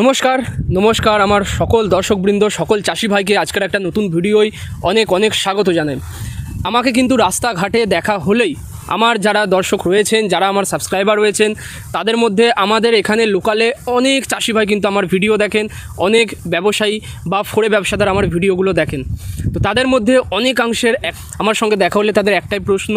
নমস্কার নমস্কার আমার সকল দর্শকবৃন্দ সকল চাষি ভাইকে আজকের একটা নতুন ভিডিওয় অনেক অনেক স্বাগত জানাই। আমাকে কিন্তু রাস্তাঘাটে দেখা হলেই আমার যারা দর্শক রয়েছেন, যারা আমার সাবস্ক্রাইবার রয়েছেন, তাদের মধ্যে আমাদের এখানে লোকালে অনেক চাষি ভাই কিন্তু আমার ভিডিও দেখেন, অনেক ব্যবসায়ী বা ফোরে ব্যবসাদার আমার ভিডিওগুলো দেখেন। তো তাদের মধ্যে অনেকাংশের আমার সঙ্গে দেখা হলে তাদের একটাই প্রশ্ন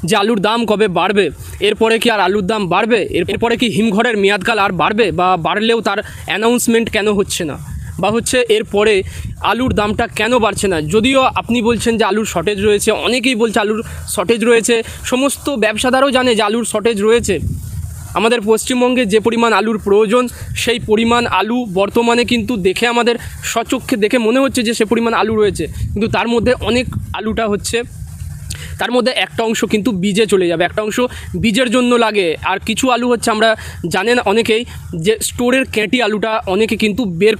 যে আলুর দাম কবে বাড়বে, এরপরে কি আর আলুর দাম বাড়বে, এরপরে কি হিমঘরের মেয়াদকাল আর বাড়বে, বা বাড়লেও তার অ্যানাউন্সমেন্ট কেন হচ্ছে না, বা হচ্ছে এরপরে আলুর দামটা কেন বাড়ছে না। যদিও আপনি বলছেন যে আলুর শর্টেজ রয়েছে, অনেকেই বলছে আলুর শর্টেজ রয়েছে, সমস্ত ব্যবসাদারও জানে যে আলুর শর্টেজ রয়েছে। আমাদের পশ্চিমবঙ্গে যে পরিমাণ আলুর প্রয়োজন, সেই পরিমাণ আলু বর্তমানে কিন্তু দেখে আমাদের স্বচক্ষে দেখে মনে হচ্ছে যে সে পরিমাণ আলু রয়েছে, কিন্তু তার মধ্যে অনেক আলুটা হচ্ছে, তার মধ্যে একটা অংশ কিন্তু বীজে চলে যাবে, একটা অংশ বীজের জন্য লাগে। আর কিছু আলু হচ্ছে, আমরা জানেন অনেকেই যে স্টোরের ক্যাঁটি আলুটা অনেকে কিন্তু বের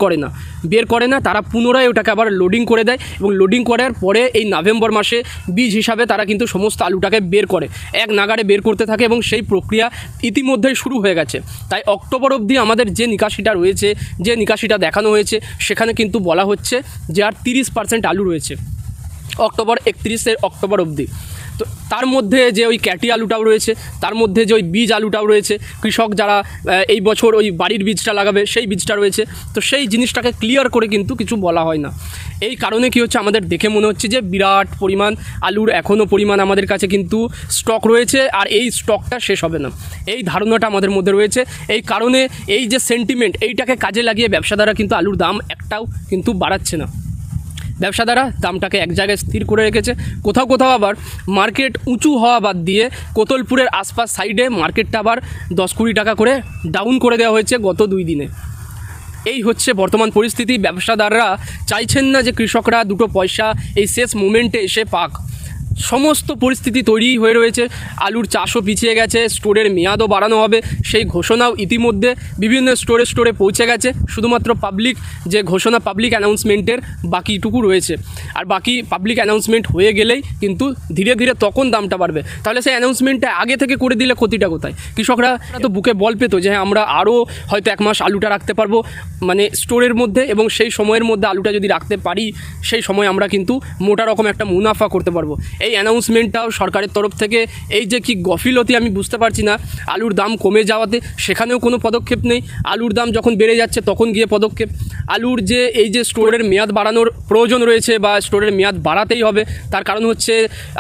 করে না, তারা পুনরায় ওটাকে আবার লোডিং করে দেয়, এবং লোডিং করার পরে এই নভেম্বর মাসে বীজ হিসাবে তারা কিন্তু সমস্ত আলুটাকে বের করে, এক নাগাড়ে বের করতে থাকে, এবং সেই প্রক্রিয়া ইতিমধ্যেই শুরু হয়ে গেছে। তাই অক্টোবর অবধি আমাদের যে নিকাশিটা রয়েছে, যে নিকাশিটা দেখানো হয়েছে, সেখানে কিন্তু বলা হচ্ছে যে আর 30% আলু রয়েছে অক্টোবর, 31 অক্টোবর অবধি। তো তার মধ্যে যে ওই ক্যাটি আলুটাও রয়েছে, তার মধ্যে যে ওই বীজ আলুটাও রয়েছে, কৃষক যারা এই বছর ওই বাড়ির বীজটা লাগাবে সেই বীজটা রয়েছে। তো সেই জিনিসটাকে ক্লিয়ার করে কিন্তু কিছু বলা হয় না। এই কারণে কি হচ্ছে, আমাদের দেখে মনে হচ্ছে যে বিরাট পরিমাণ আলুর এখনও পরিমাণ আমাদের কাছে কিন্তু স্টক রয়েছে, আর এই স্টকটা শেষ হবে না, এই ধারণাটা আমাদের মধ্যে রয়েছে। এই কারণে এই যে সেন্টিমেন্ট, এইটাকে কাজে লাগিয়ে ব্যবসাদাররা কিন্তু আলুর দাম একটাও কিন্তু বাড়াচ্ছে না। ব্যবসাদাররা দামটাকে এক জায়গায় স্থির করে রেখেছে। কোথাও কোথাও আবার মার্কেট উঁচু হওয়া বাদ দিয়ে কোতলপুরের আশপাশ সাইডে মার্কেটটা আবার 10-20 টাকা করে ডাউন করে দেওয়া হয়েছে গত 2 দিনে। এই হচ্ছে বর্তমান পরিস্থিতি। ব্যবসাদাররা চাইছেন না যে কৃষকরা দুটো পয়সা এই শেষ মোমেন্টে এসে পাক। সমস্ত পরিস্থিতি তৈরি হয়ে রয়েছে, আলুর চাষও পিছিয়ে গেছে, স্টোরের মেয়াদও বাড়ানো হবে, সেই ঘোষণাও ইতিমধ্যে বিভিন্ন স্টোরে পৌঁছে গেছে। শুধুমাত্র পাবলিক যে ঘোষণা, পাবলিক অ্যানাউন্সমেন্টের বাকিটুকু রয়েছে, আর বাকি পাবলিক অ্যানাউন্সমেন্ট হয়ে গেলেই কিন্তু ধীরে ধীরে তখন দামটা বাড়বে। তাহলে সেই অ্যানাউন্সমেন্টটা আগে থেকে করে দিলে ক্ষতিটা কোথায়? কৃষকরা তো বুকে বল পেতো যে হ্যাঁ, আমরা আরও হয়তো 1 মাস আলুটা রাখতে পারবো মানে স্টোরের মধ্যে, এবং সেই সময়ের মধ্যে আলুটা যদি রাখতে পারি, সেই সময় আমরা কিন্তু মোটা রকম একটা মুনাফা করতে পারবো। এই অ্যানাউন্সমেন্টটাও সরকারের তরফ থেকে, এই যে কি গফিলতি আমি বুঝতে পারছি না। আলুর দাম কমে যাওয়াতে সেখানেও কোনো পদক্ষেপ নেই, আলুর দাম যখন বেড়ে যাচ্ছে তখন গিয়ে পদক্ষেপ। আলুর যে এই যে স্টোরের মেয়াদ বাড়ানোর প্রয়োজন রয়েছে, বা স্টোরের মেয়াদ বাড়াতেই হবে, তার কারণ হচ্ছে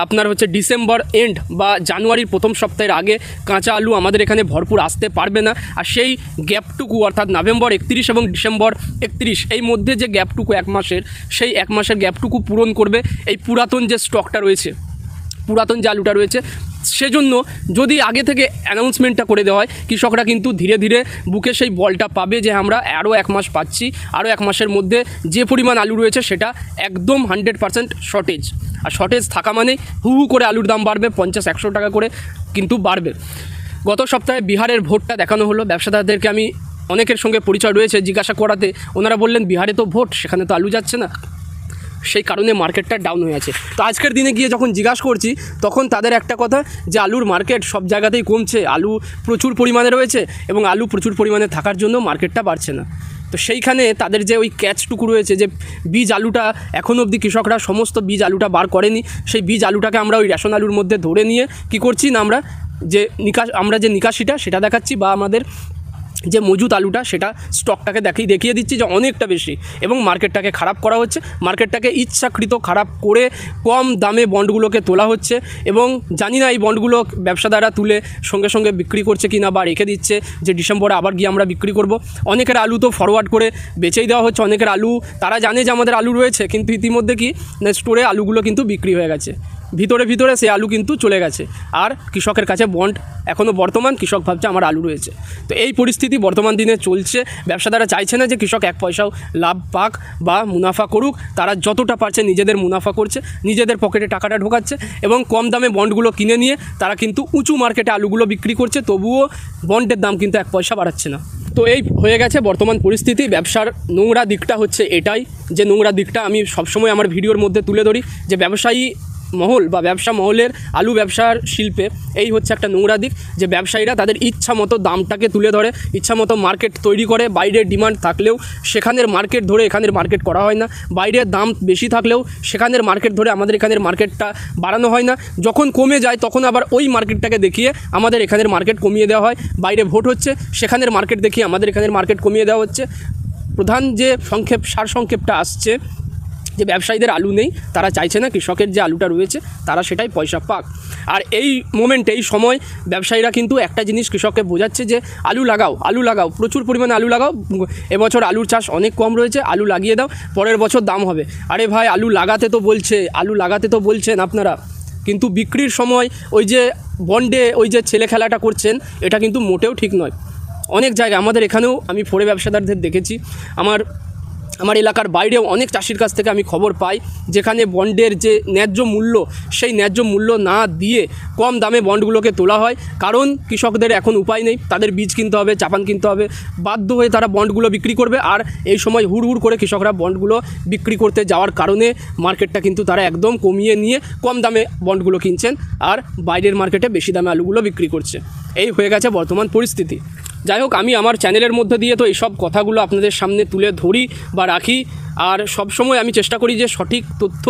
আপনার হচ্ছে ডিসেম্বর এন্ড বা জানুয়ারির প্রথম সপ্তাহের আগে কাঁচা আলু আমাদের এখানে ভরপুর আসতে পারবে না। আর সেই গ্যাপটুকু, অর্থাৎ নভেম্বর 31 এবং ডিসেম্বর 31, এই মধ্যে যে গ্যাপটুকু 1 মাসের, সেই 1 মাসের গ্যাপটুকু পূরণ করবে এই পুরাতন যে স্টকটা রয়েছে, পুরাতন যে আলুটা রয়েছে। সেজন্য যদি আগে থেকে অ্যানাউন্সমেন্টটা করে দেওয়া হয়, কৃষকরা কিন্তু ধীরে ধীরে বুকে সেই বলটা পাবে যে আমরা আরও 1 মাস পাচ্ছি, আরও 1 মাসের মধ্যে যে পরিমাণ আলু রয়েছে সেটা একদম 100% শর্টেজ। আর শর্টেজ থাকা মানে হু করে আলুর দাম বাড়বে, 50-100 টাকা করে কিন্তু বাড়বে। গত সপ্তাহে বিহারের ভোটটা দেখানো হলো, ব্যবসাদারদেরকে আমি অনেকের সঙ্গে পরিচয় রয়েছে, জিজ্ঞাসা করাতে ওনারা বললেন বিহারে তো ভোট, সেখানে তো আলু যাচ্ছে না, সেই কারণে মার্কেটটা ডাউন হয়ে আছে। তো আজকের দিনে গিয়ে যখন জিজ্ঞাসা করছি, তখন তাদের একটা কথা যে আলুর মার্কেট সব জায়গাতেই কমছে, আলু প্রচুর পরিমাণে রয়েছে, এবং আলু প্রচুর পরিমাণে থাকার জন্য মার্কেটটা বাড়ছে না। তো সেইখানে তাদের যে ওই ক্যাচটুকু রয়েছে, যে বীজ আলুটা এখনও অবধি কৃষকরা সমস্ত বীজ আলুটা বার করেনি, সেই বীজ আলুটাকে আমরা ওই রেশন আলুর মধ্যে ধরে নিয়ে কী করছি না, আমরা যে নিকাশিটা সেটা দেখাচ্ছি, বা আমাদের যে মজুদ আলুটা সেটা স্টকটাকে দেখিয়ে দিচ্ছি যে অনেকটা বেশি, এবং মার্কেটটাকে খারাপ করা হচ্ছে, মার্কেটটাকে ইচ্ছাকৃত খারাপ করে কম দামে বন্ডগুলোকে তোলা হচ্ছে। এবং জানি না এই বন্ডগুলো ব্যবসাদাররা তুলে সঙ্গে সঙ্গে বিক্রি করছে কি না, বা রেখে দিচ্ছে যে ডিসেম্বরে আবার গিয়ে আমরা বিক্রি করব। অনেকের আলু তো ফরওয়ার্ড করে বেচেই দেওয়া হচ্ছে, অনেকের আলু তারা জানে যে আমাদের আলু রয়েছে, কিন্তু ইতিমধ্যে কি না, স্টোরে আলুগুলো কিন্তু বিক্রি হয়ে গেছে, ভিতরে সেই আলু কিন্তু চলে গেছে, আর কৃষকের কাছে বন্ড এখনও বর্তমান, কৃষক ভাবছে আমার আলু রয়েছে। তো এই পরিস্থিতি বর্তমান দিনে চলছে। ব্যবসাদাররা চাইছে না যে কৃষক 1 পয়সাও লাভ পাক বা মুনাফা করুক, তারা যতটা পারছে নিজেদের মুনাফা করছে, নিজেদের পকেটে টাকাটা ঢোকাচ্ছে, এবং কম দামে বন্ডগুলো কিনে নিয়ে তারা কিন্তু উঁচু মার্কেটে আলুগুলো বিক্রি করছে, তবুও বন্ডের দাম কিন্তু 1 পয়সা বাড়াচ্ছে না। তো এই হয়ে গেছে বর্তমান পরিস্থিতি। ব্যবসার নোংরা দিকটা হচ্ছে এটাই, যে নোংরা দিকটা আমি সবসময় আমার ভিডিওর মধ্যে তুলে ধরি, যে ব্যবসায়ী মহল বা ব্যবসা মহলের আলু ব্যবসার শিল্পে এই হচ্ছে একটা নোংরা দিক, যে ব্যবসায়ীরা তাদের ইচ্ছা মতো দামটাকে তুলে ধরে, ইচ্ছা মতো মার্কেট তৈরি করে। বাইরের ডিমান্ড থাকলেও সেখানের মার্কেট ধরে এখানের মার্কেট করা হয় না, বাইরের দাম বেশি থাকলেও সেখানের মার্কেট ধরে আমাদের এখানের মার্কেটটা বাড়ানো হয় না। যখন কমে যায় তখন আবার ওই মার্কেটটাকে দেখিয়ে আমাদের এখানের মার্কেট কমিয়ে দেওয়া হয়। বাইরে ভোট হচ্ছে, সেখানের মার্কেট দেখিয়ে আমাদের এখানের মার্কেট কমিয়ে দেওয়া হচ্ছে। প্রধান যে সারসংক্ষেপটা আসছে যে ব্যবসায়ীদের আলু নেই, তারা চাইছে না কৃষকের যে আলুটা রয়েছে তারা সেটাই পয়সা পাক। আর এই মোমেন্টে, এই সময় ব্যবসায়ীরা কিন্তু একটা জিনিস কৃষককে বোঝাচ্ছে যে আলু লাগাও, প্রচুর পরিমাণে আলু লাগাও, এবছর আলুর চাষ অনেক কম রয়েছে, আলু লাগিয়ে দাও, পরের বছর দাম হবে। আরে ভাই, আলু লাগাতে তো বলছেন আপনারা, কিন্তু বিক্রির সময় ওই যে বন্ডে ওই যে ছেলে খেলাটা করছেন, এটা কিন্তু মোটেও ঠিক নয়। অনেক জায়গায় আমাদের এখানেও আমি ফোরে ব্যবসাদারদের দেখেছি, আমার এলাকার বাইরেও অনেক চাষির কাছ থেকে আমি খবর পাই, যেখানে বন্ডের যে ন্যায্য মূল্য, সেই ন্যায্য মূল্য না দিয়ে কম দামে বন্ডগুলোকে তোলা হয়। কারণ কৃষকদের এখন উপায় নেই, তাদের বীজ কিনতে হবে, চাপান কিনতে হবে, বাধ্য হয়ে তারা বন্ডগুলো বিক্রি করবে। আর এই সময় হুড় করে কৃষকরা বন্ডগুলো বিক্রি করতে যাওয়ার কারণে মার্কেটটা কিন্তু তারা একদম কমিয়ে নিয়ে কম দামে বন্ডগুলো কিনছেন, আর বাইরের মার্কেটে বেশি দামে আলুগুলো বিক্রি করছে। এই হয়ে গেছে বর্তমান পরিস্থিতি। যাই হোক, আমি আমার চ্যানেলের মধ্যে দিয়ে তো এইসব কথাগুলো আপনাদের সামনে তুলে ধরি বা রাখি, আর সবসময় আমি চেষ্টা করি যে সঠিক তথ্য,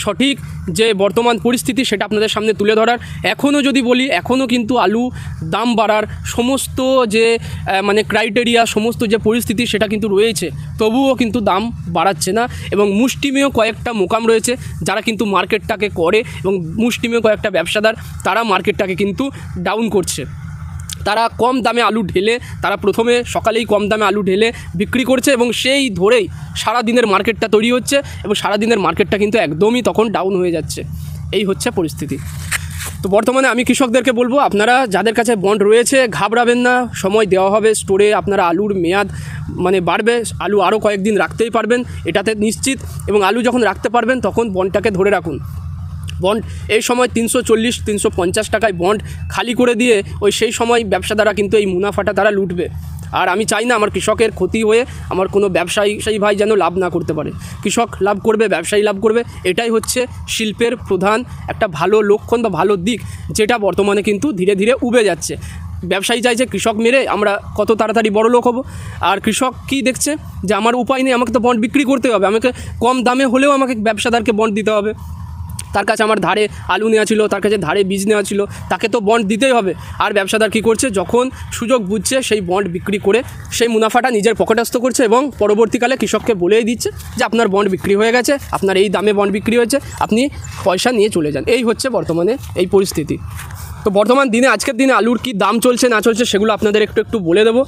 সঠিক যে বর্তমান পরিস্থিতি সেটা আপনাদের সামনে তুলে ধরার। এখনও যদি বলি, এখনও কিন্তু আলু দাম বাড়ার সমস্ত যে ক্রাইটেরিয়া, সমস্ত যে পরিস্থিতি সেটা কিন্তু রয়েছে, তবুও কিন্তু দাম বাড়াচ্ছে না। এবং মুষ্টিমেয় কয়েকটা মোকাম রয়েছে যারা কিন্তু মার্কেটটাকে করে, এবং মুষ্টিমেয় কয়েকটা ব্যবসাদার তারা মার্কেটটাকে কিন্তু ডাউন করছে। তারা কম দামে আলু ঢেলে, তারা প্রথমে সকালেই কম দামে আলু ঢেলে বিক্রি করছে, এবং সেই ধরেই সারাদিনের মার্কেটটা তৈরি হচ্ছে, এবং সারাদিনের মার্কেটটা কিন্তু একদমই তখন ডাউন হয়ে যাচ্ছে। এই হচ্ছে পরিস্থিতি। তো বর্তমানে আমি কৃষকদেরকে বলবো, আপনারা যাদের কাছে বন্ড রয়েছে ঘাবড়াবেন না, সময় দেওয়া হবে স্টোরে, আপনারা আলুর মেয়াদ বাড়বে, আলু আরও কয়েকদিন রাখতেই পারবেন, এটাতে নিশ্চিত। এবং আলু যখন রাখতে পারবেন তখন বন্ডটাকে ধরে রাখুন। বন্ড এই সময় 340-350 টাকায় বন্ড খালি করে দিয়ে সেই সময় ব্যবসাদাররা কিন্তু এই মুনাফাটা তারা লুটবে। আর আমি চাই না আমার কৃষকের ক্ষতি হয়ে আমার কোনো ব্যবসায়ী ভাই যেন লাভ না করতে পারে। কৃষক লাভ করবে, ব্যবসায়ী লাভ করবে, এটাই হচ্ছে শিল্পের প্রধান একটা ভালো লক্ষণ বা ভালো দিক, যেটা বর্তমানে কিন্তু ধীরে ধীরে উবে যাচ্ছে। ব্যবসায়ী চাইছে কৃষক মেরে আমরা কত তাড়াতাড়ি বড় লোক হব, আর কৃষক কি দেখছে যে আমার উপায় নেই, আমাকে তো বন্ড বিক্রি করতে হবে, আমাকে কম দামে হলেও আমাকে ব্যবসাদারকে বন্ড দিতে হবে। তার কাছে আমার ধারে আলু নেওয়া ছিল, তার কাছে ধারে বীজ নেওয়া ছিল, তাকে তো বন্ড দিতেই হবে। আর ব্যবসাদার কী করছে, যখন সুযোগ বুঝছে সেই বন্ড বিক্রি করে সেই মুনাফাটা নিজের পকেটস্থ করছে, এবং পরবর্তীকালে কৃষককে বলেই দিচ্ছে যে আপনার বন্ড বিক্রি হয়ে গেছে, আপনার এই দামে বন্ড বিক্রি হয়েছে, আপনি পয়সা নিয়ে চলে যান। এই হচ্ছে বর্তমানে এই পরিস্থিতি। তো বর্তমান দিনে, আজকের দিনে আলুর কি দাম চলছে না চলছে সেগুলো আপনাদের একটু বলে দেবো।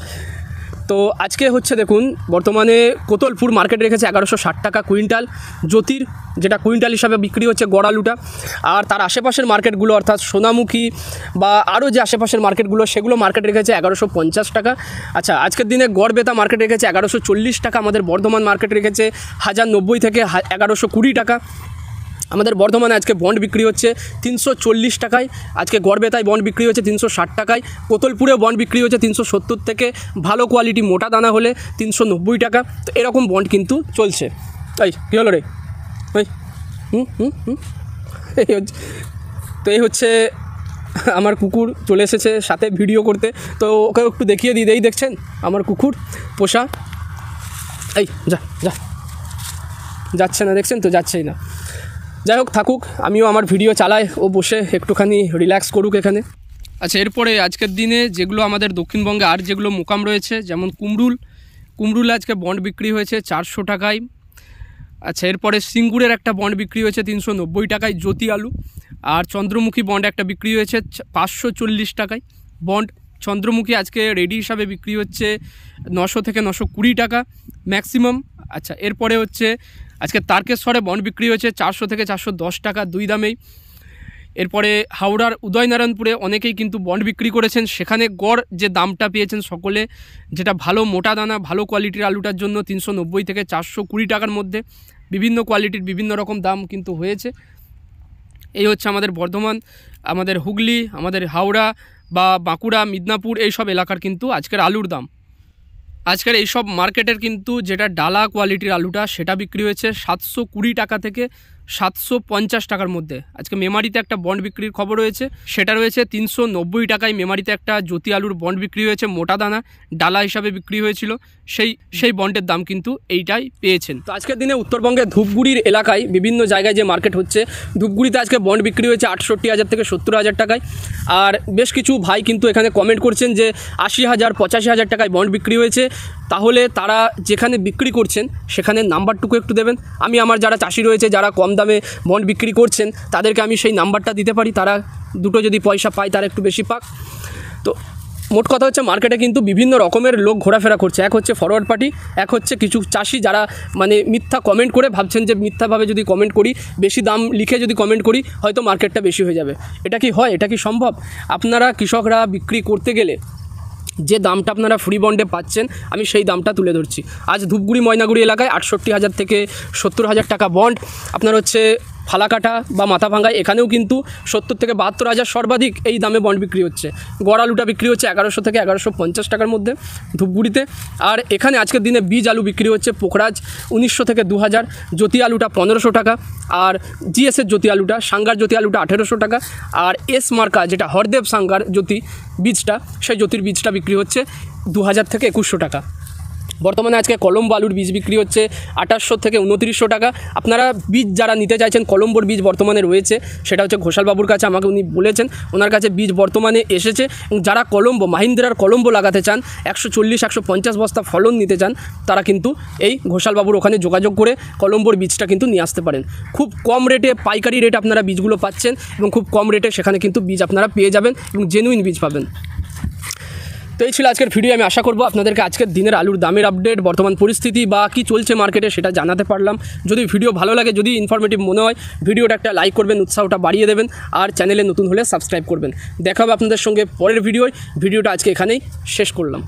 তো আজকে হচ্ছে দেখুন, বর্তমানে কোতলপুর মার্কেটে রেখেছে 1160 টাকা কুইন্টাল, জ্যোতির যেটা কুইন্টাল হিসাবে বিক্রি হচ্ছে গড় আলুটা। আর তার আশেপাশের মার্কেটগুলো অর্থাৎ সোনামুখী বা আরও যে আশেপাশের মার্কেটগুলো, সেগুলো মার্কেট রেখেছে 1150 টাকা। আচ্ছা, আজকের দিনে গড় বেতা মার্কেট রেখেছে 1140 টাকা, আমাদের বর্ধমান মার্কেট রেখেছে 1090 থেকে 1120 টাকা। আমাদের বর্ধমানে আজকে বন্ড বিক্রি হচ্ছে 340 টাকায়, আজকে গড়বেতায় বন্ড বিক্রি হচ্ছে 360 টাকায়, কোতলপুরেও বন্ড বিক্রি হচ্ছে 370 থেকে ভালো কোয়ালিটি মোটা দানা হলে 390 টাকা। তো এরকম বন্ড কিন্তু চলছে। এই কী হলো রে ভাই? এই হচ্ছে আমার কুকুর চলে এসেছে সাথে ভিডিও করতে, তো ওকে একটু দেখিয়ে দিই। দেখছেন আমার কুকুর পোষা, এই যাচ্ছে না, দেখছেন তো, যাচ্ছেই না। যাই হোক, থাকুক, আমিও আমার ভিডিও চালাই, ও বসে একটুখানি রিল্যাক্স করুক এখানে। আচ্ছা, এরপরে আজকের দিনে যেগুলো আমাদের দক্ষিণবঙ্গে আর যেগুলো মোকাম রয়েছে, যেমন কুমরুল আজকে বন্ড বিক্রি হয়েছে 400 টাকায়। আচ্ছা, এরপরে সিঙ্গুরের একটা বন্ড বিক্রি হয়েছে 390 টাকায় জ্যোতি আলু। আর চন্দ্রমুখী বন্ড একটা বিক্রি হয়েছে 540 টাকায় বন্ড। চন্দ্রমুখী আজকে রেডি হিসাবে বিক্রি হচ্ছে 900 থেকে 920 টাকা ম্যাক্সিমাম। আচ্ছা, এরপরে হচ্ছে আজকে তারকেশ্বরে বন্ড বিক্রি হয়েছে 400 থেকে 410 টাকা, দুই দামেই। এরপরে হাওড়ার উদয়নারায়ণপুরে অনেকেই কিন্তু বন্ড বিক্রি করেছেন, সেখানে গড় যে দামটা পেয়েছেন সকলে, যেটা ভালো মোটা দানা ভালো কোয়ালিটির আলুটার জন্য 390 থেকে 420 টাকার মধ্যে। বিভিন্ন কোয়ালিটির বিভিন্ন রকম দাম কিন্তু হয়েছে। এই হচ্ছে আমাদের বর্ধমান, আমাদের হুগলি, আমাদের হাওড়া বা বাঁকুড়া, মিদনাপুর এইসব এলাকার কিন্তু আজকের আলুর দাম। আজকের এইসব মার্কেটের কিন্তু যেটা ডালা কোয়ালিটির আলুটা সেটা বিক্রি হয়েছে 720 টাকা থেকে 750 টাকার মধ্যে। আজকে মেমারিতে একটা বন্ড বিক্রির খবর রয়েছে, সেটা রয়েছে 390 টাকায়। মেমারিতে একটা জ্যোতি আলুর বন্ড বিক্রি হয়েছে, মোটা দানা ডালা হিসাবে বিক্রি হয়েছিল, সেই বন্ডের দাম কিন্তু এইটাই পেয়েছেন। তো আজকের দিনে উত্তরবঙ্গের ধূপগুড়ির এলাকায় বিভিন্ন জায়গায় যে মার্কেট হচ্ছে, ধূপগুড়িতে আজকে বন্ড বিক্রি হয়েছে 68,000 থেকে 70,000 টাকায়। আর বেশ কিছু ভাই কিন্তু এখানে কমেন্ট করছেন যে 80,000 85,000 টাকায় বন্ড বিক্রি হয়েছে। তাহলে তারা যেখানে বিক্রি করছেন সেখানে নাম্বারটুকু একটু দেবেন। আমি আমার যারা চাষি রয়েছে, যারা কম দামে বন্ড বিক্রি করছেন, তাদেরকে আমি সেই নাম্বারটা দিতে পারি, তারা দুটো যদি পয়সা পায় তারা একটু বেশি পাক। তো মোট কথা হচ্ছে মার্কেটে কিন্তু বিভিন্ন রকমের লোক ঘোরাফেরা করছে। এক হচ্ছে ফরওয়ার্ড পার্টি, এক হচ্ছে কিছু চাষি যারা মানে মিথ্যা কমেন্ট করে ভাবছেন যে মিথ্যাভাবে যদি কমেন্ট করি, বেশি দাম লিখে যদি কমেন্ট করি, হয়তো মার্কেটটা বেশি হয়ে যাবে। এটা কি হয়? এটা কি সম্ভব? আপনারা কৃষকরা বিক্রি করতে গেলে যে দামটা আপনারা ফ্রি বন্ডে পাচ্ছেন, আমি সেই দামটা তুলে ধরছি। আজ ধূপগুড়ি ময়নাগুড়ি এলাকায় 68,000 থেকে 70,000 টাকা বন্ড। আপনার হচ্ছে ফালাকাটা বা মাথাভাঙ্গায় এখানেও কিন্তু 70 থেকে 72,000 সর্বাধিক এই দামে বন্ড বিক্রি হচ্ছে। গড়ালুটা বিক্রি হচ্ছে 1100 থেকে 1150 টাকার মধ্যে ধূপগুড়িতে। আর এখানে আজকের দিনে বীজ আলু বিক্রি হচ্ছে পোখরাজ 1900 থেকে 2000, জ্যোতি আলুটা 1500 টাকা, আর জিএসের জ্যোতি আলুটা, সাঙ্গার জ্যোতি আলুটা 1800 টাকা, আর এস মার্কা যেটা হরদেব সাঙ্গার জ্যোতি বীজটা, সেই জ্যোতির বীজটা বিক্রি হচ্ছে 2000 থেকে 2100 টাকা। বর্তমানে আজকে কলম্বো আলুর বীজ বিক্রি হচ্ছে 2800 থেকে 2900 টাকা। আপনারা বীজ যারা নিতে চাইছেন, কলম্বোর বীজ বর্তমানে রয়েছে, সেটা হচ্ছে ঘোষালবাবুর কাছে, আমাকে উনি বলেছেন ওনার কাছে বীজ বর্তমানে এসেছে। এবং যারা কলম্বো, মাহিন্দ্রার কলম্বো লাগাতে চান, 140-150 বস্তা ফলন নিতে চান, তারা কিন্তু এই ঘোষালবাবুর ওখানে যোগাযোগ করে কলম্বোর বীজটা কিন্তু নিয়ে আসতে পারেন। খুব কম রেটে, পাইকারি রেটে আপনারা বীজগুলো পাচ্ছেন, এবং খুব কম রেটে সেখানে কিন্তু বীজ আপনারা পেয়ে যাবেন এবং জেনুইন বীজ পাবেন। তো এই ছিল আজকের ভিডিও। আমি আশা করব আপনাদেরকে আজকের দিনের আলুর দামের আপডেট, বর্তমান পরিস্থিতি বা কী চলছে মার্কেটে সেটা জানাতে পারলাম। যদি ভিডিও ভালো লাগে, যদি ইনফরমেটিভ মনে হয়, ভিডিওটা একটা লাইক করবেন, উৎসাহটা বাড়িয়ে দেবেন, আর চ্যানেলে নতুন হলে সাবস্ক্রাইব করবেন। দেখা হবে আপনাদের সঙ্গে পরের ভিডিওটা আজকে এখানেই শেষ করলাম।